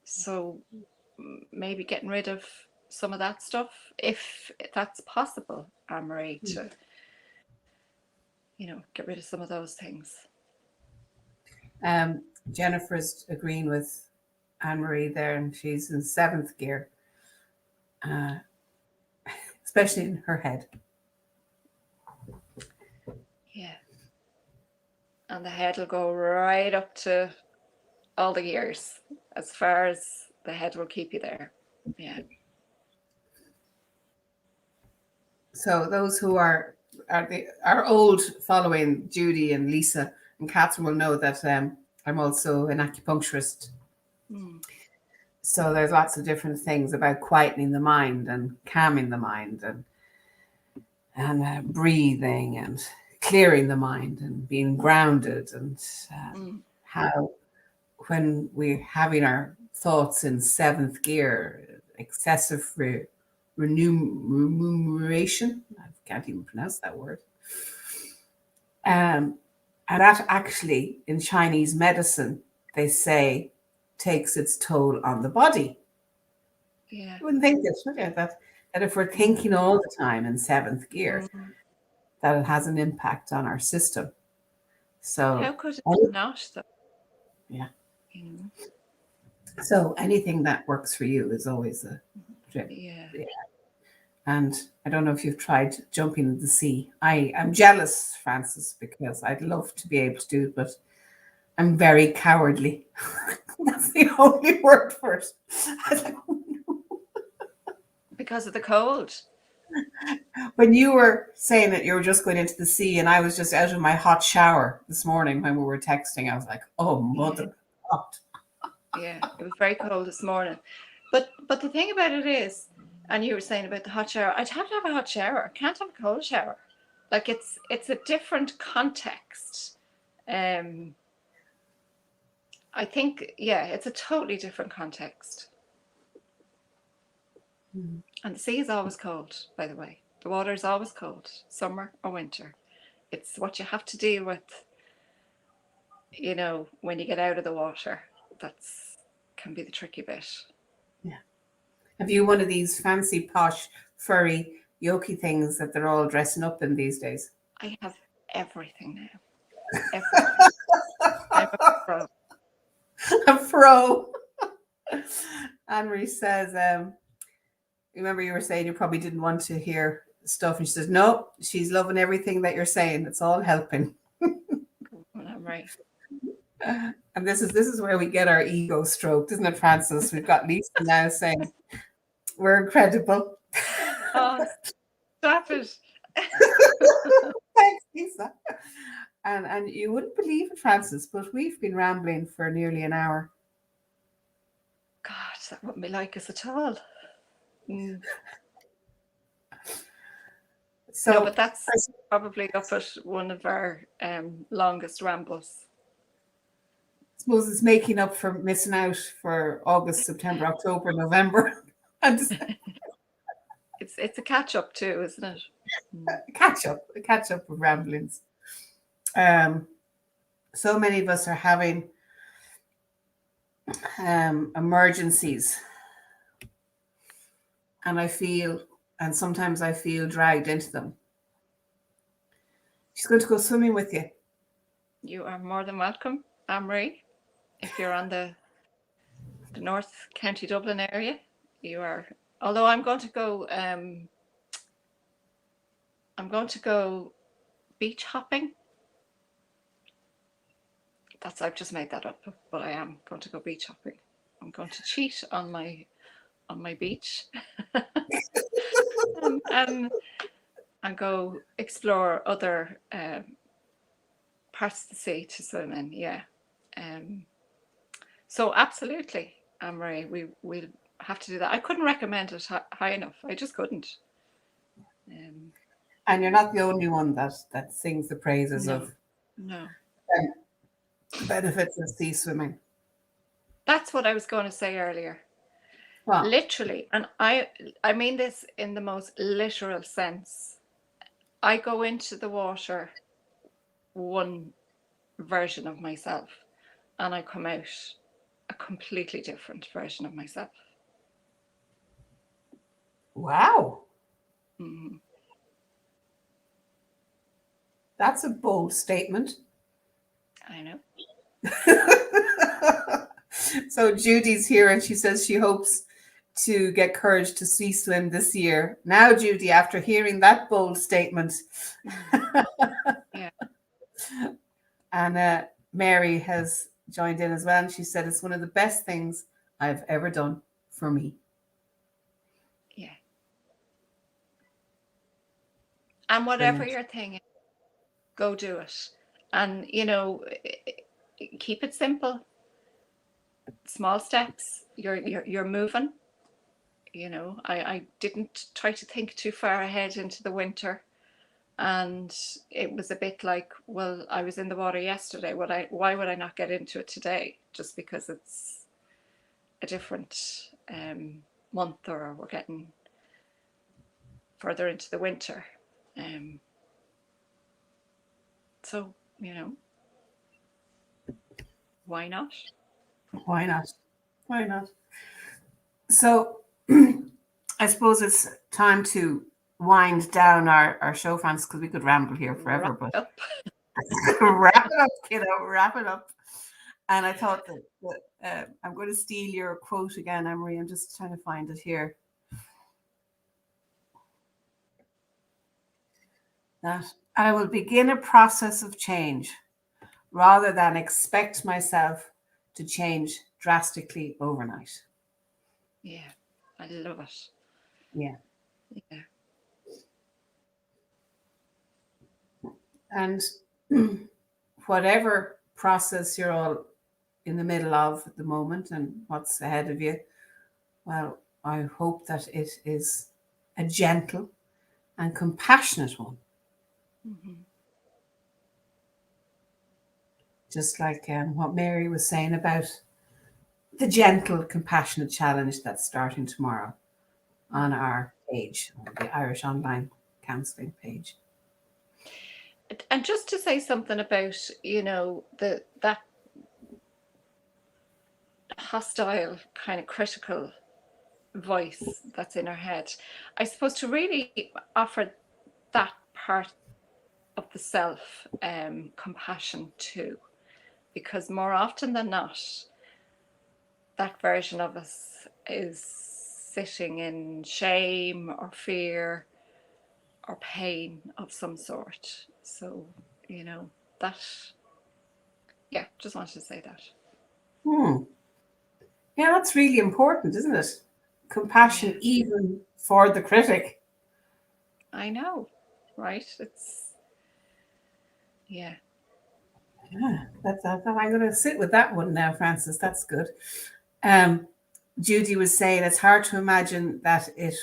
[SPEAKER 2] So maybe getting rid of some of that stuff, if that's possible, Anne-Marie, to, get rid of some of those things.
[SPEAKER 1] Jennifer's agreeing with Anne-Marie there, and she's in seventh gear, uh, especially in her head.
[SPEAKER 2] Yeah. And the head will go right up to all the gears, as far as the head will keep you there. Yeah.
[SPEAKER 1] So those who are old following Judy and Lisa and Catherine will know that I'm also an acupuncturist. So there's lots of different things about quietening the mind and calming the mind and breathing and clearing the mind and being grounded, and how when we're having our thoughts in seventh gear, excessive remuneration. I can't even pronounce that word. And that actually, in Chinese medicine, they say takes its toll on the body.
[SPEAKER 2] Yeah.
[SPEAKER 1] You wouldn't think this, would you? That if we're thinking all the time in seventh gear, that it has an impact on our system. So
[SPEAKER 2] how could it not, though?
[SPEAKER 1] Yeah.
[SPEAKER 2] You know?
[SPEAKER 1] So anything that works for you is always a trip.
[SPEAKER 2] Yeah.
[SPEAKER 1] And I don't know if you've tried jumping in the sea. I'm jealous, Frances, because I'd love to be able to do it, but I'm very cowardly. That's the only word for it. I was like, oh, no.
[SPEAKER 2] Because of the cold.
[SPEAKER 1] When you were saying that you were just going into the sea, and I was just out of my hot shower this morning when we were texting, I was like, oh, mother God.
[SPEAKER 2] Yeah, it was very cold this morning. But the thing about it is, and you were saying about the hot shower, I'd have to have a hot shower. I can't have a cold shower. Like it's a different context. I think, yeah, it's a totally different context. And the sea is always cold, by the way. The water is always cold, summer or winter. It's what you have to deal with, you know, when you get out of the water. That's can be the tricky bit.
[SPEAKER 1] Yeah. Have you one of these fancy, posh, furry, yoki things that they're all dressing up in these days?
[SPEAKER 2] I have everything now. Everything. I'm a pro.
[SPEAKER 1] A pro. Anne-Marie says, remember you were saying you probably didn't want to hear stuff, and she says, no, she's loving everything that you're saying. It's all helping.
[SPEAKER 2] Well, I'm right.
[SPEAKER 1] And this is where we get our ego stroked, isn't it, Frances? We've got Lisa now saying we're incredible.
[SPEAKER 2] Oh, stop it.
[SPEAKER 1] Thanks, Lisa. And you wouldn't believe it, Frances, but we've been rambling for nearly an hour.
[SPEAKER 2] God, that wouldn't be like us at all.
[SPEAKER 1] So,
[SPEAKER 2] no, but that's probably up at one of our longest rambles.
[SPEAKER 1] I suppose it's making up for missing out for August, September, October, November.
[SPEAKER 2] It's a catch up too, isn't it?
[SPEAKER 1] A catch up of ramblings. So many of us are having emergencies, and sometimes I feel dragged into them. She's going to go swimming with you.
[SPEAKER 2] You are more than welcome, Anne-Marie. If you're on the North County Dublin area, you are. Although I'm going to go beach hopping. I've just made that up, but I am going to go beach hopping. I'm going to cheat on my beach and go explore other parts of the sea to swim in. Yeah. So absolutely, Anne-Marie, we'll have to do that. I couldn't recommend it high enough. I just couldn't.
[SPEAKER 1] And you're not the only one that sings the praises of
[SPEAKER 2] the
[SPEAKER 1] benefits of sea swimming.
[SPEAKER 2] That's what I was going to say earlier.
[SPEAKER 1] Well,
[SPEAKER 2] literally, and I mean this in the most literal sense. I go into the water one version of myself, and I come out a completely different version of myself.
[SPEAKER 1] Wow.
[SPEAKER 2] Mm-hmm.
[SPEAKER 1] That's a bold statement.
[SPEAKER 2] I know.
[SPEAKER 1] So Judy's here and she says she hopes to get courage to sea swim this year. Now, Judy, after hearing that bold statement,
[SPEAKER 2] Yeah.
[SPEAKER 1] and Mary has joined in as well, and she said it's one of the best things I've ever done for me.
[SPEAKER 2] Yeah. And whatever
[SPEAKER 1] Brilliant.
[SPEAKER 2] your thing is, go do it. And, keep it simple. Small steps. You're moving. I didn't try to think too far ahead into the winter. And it was a bit like, well, I was in the water yesterday. Why would I not get into it today? Just because it's a different month, or we're getting further into the winter. So, why not?
[SPEAKER 1] Why not? Why not? So I suppose it's time to wind down our show, Francis, because we could ramble here forever,
[SPEAKER 2] Wrap
[SPEAKER 1] but
[SPEAKER 2] up.
[SPEAKER 1] wrap it up, kiddo, wrap it up. And I thought that I'm going to steal your quote again, Emery. I'm just trying to find it here. That I will begin a process of change rather than expect myself to change drastically overnight.
[SPEAKER 2] Yeah, I love it.
[SPEAKER 1] Yeah.
[SPEAKER 2] Yeah.
[SPEAKER 1] And whatever process you're all in the middle of at the moment and what's ahead of you, well, I hope that it is a gentle and compassionate one.
[SPEAKER 2] Mm-hmm.
[SPEAKER 1] Just like what Mary was saying about the gentle, compassionate challenge that's starting tomorrow on our page, on the Irish Online Counselling page.
[SPEAKER 2] And just to say something about, that hostile, kind of critical voice that's in our head, I suppose to really offer that part of the self compassion too, because more often than not, that version of us is sitting in shame or fear or pain of some sort. So, that, yeah, just wanted to say that.
[SPEAKER 1] Yeah, that's really important, isn't it? Compassion,
[SPEAKER 2] Yeah,
[SPEAKER 1] even for the critic.
[SPEAKER 2] I know, right? It's, yeah.
[SPEAKER 1] Yeah, I'm going to sit with that one now, Francis. That's good. Judy was saying it's hard to imagine that it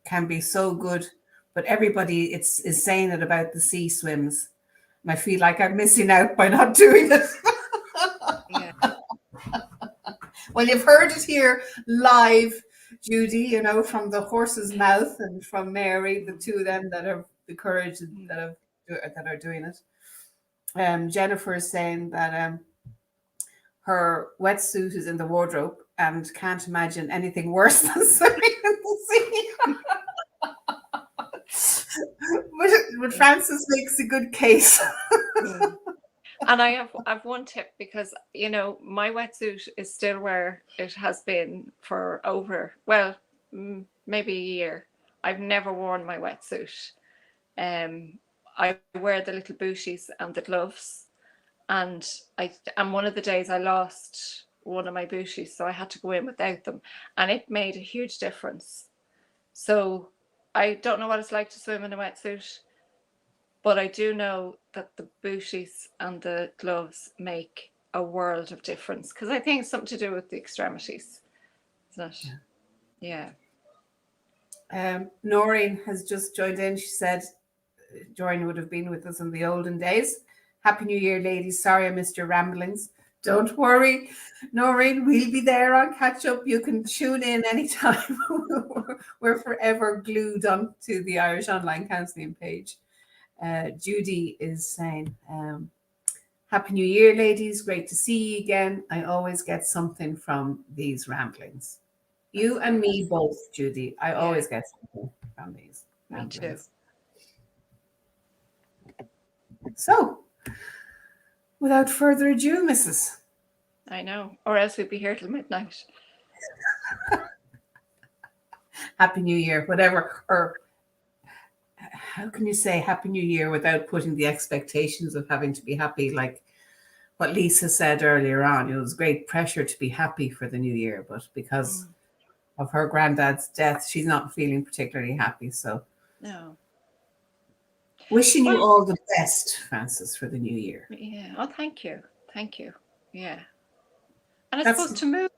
[SPEAKER 1] can be so good, but everybody is saying it about the sea swims. And I feel like I'm missing out by not doing it.
[SPEAKER 2] Yeah.
[SPEAKER 1] Well, you've heard it here live, Judy, from the horse's mouth and from Mary, the two of them that have the courage that are doing it. Jennifer is saying that her wetsuit is in the wardrobe and can't imagine anything worse than swimming in the sea. But Francis makes a good case.
[SPEAKER 2] Mm. And I've one tip, because my wetsuit is still where it has been for over, well, maybe a year. I've never worn my wetsuit. I wear the little booties and the gloves, and one of the days I lost one of my booties, so I had to go in without them, and it made a huge difference. So I don't know what it's like to swim in a wetsuit, but I do know that the booties and the gloves make a world of difference, because I think it's something to do with the extremities, isn't it? Yeah.
[SPEAKER 1] Noreen has just joined in. She said Jordan would have been with us in the olden days. Happy New Year, ladies. Sorry I missed your ramblings. Don't worry, Noreen, we'll be there on catch up. You can tune in anytime. We're forever glued on to the Irish Online Counselling page. Judy is saying, Happy New Year, ladies. Great to see you again. I always get something from these ramblings. You and me both, Judy. I always get something from these ramblings.
[SPEAKER 2] Me too.
[SPEAKER 1] So, without further ado, Mrs.
[SPEAKER 2] I know. Or else we'd be here till midnight.
[SPEAKER 1] Happy New Year, whatever. Or how can you say Happy New Year without putting the expectations of having to be happy? Like what Lisa said earlier on, it was great pressure to be happy for the new year, but because of her granddad's death, she's not feeling particularly happy. So
[SPEAKER 2] No.
[SPEAKER 1] wishing you
[SPEAKER 2] Well,
[SPEAKER 1] all the best, Frances, for the new year.
[SPEAKER 2] yeah. Oh, thank you. Thank you. Yeah. And I
[SPEAKER 1] That's
[SPEAKER 2] suppose to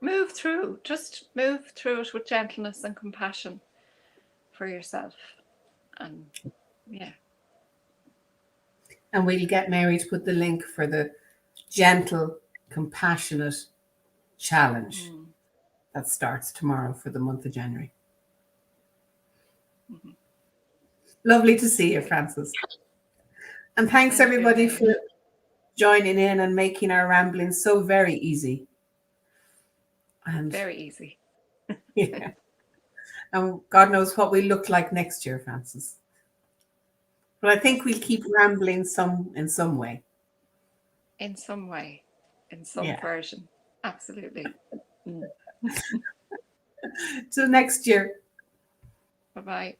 [SPEAKER 2] move through, just move through it with gentleness and compassion for yourself. And yeah.
[SPEAKER 1] and we'll get Mary to put the link for the gentle, compassionate challenge that starts tomorrow for the month of January.
[SPEAKER 2] Mhm.
[SPEAKER 1] Lovely to see you, Frances. And thanks
[SPEAKER 2] Thank you,
[SPEAKER 1] everybody
[SPEAKER 2] Maeve.
[SPEAKER 1] for joining in and making our rambling so very easy. And
[SPEAKER 2] Very easy.
[SPEAKER 1] yeah, and God knows what we look like next year, Frances. But I think we'll keep rambling in some way.
[SPEAKER 2] In some way, in some
[SPEAKER 1] Yeah.
[SPEAKER 2] version. Absolutely.
[SPEAKER 1] Till next year.
[SPEAKER 2] Bye bye.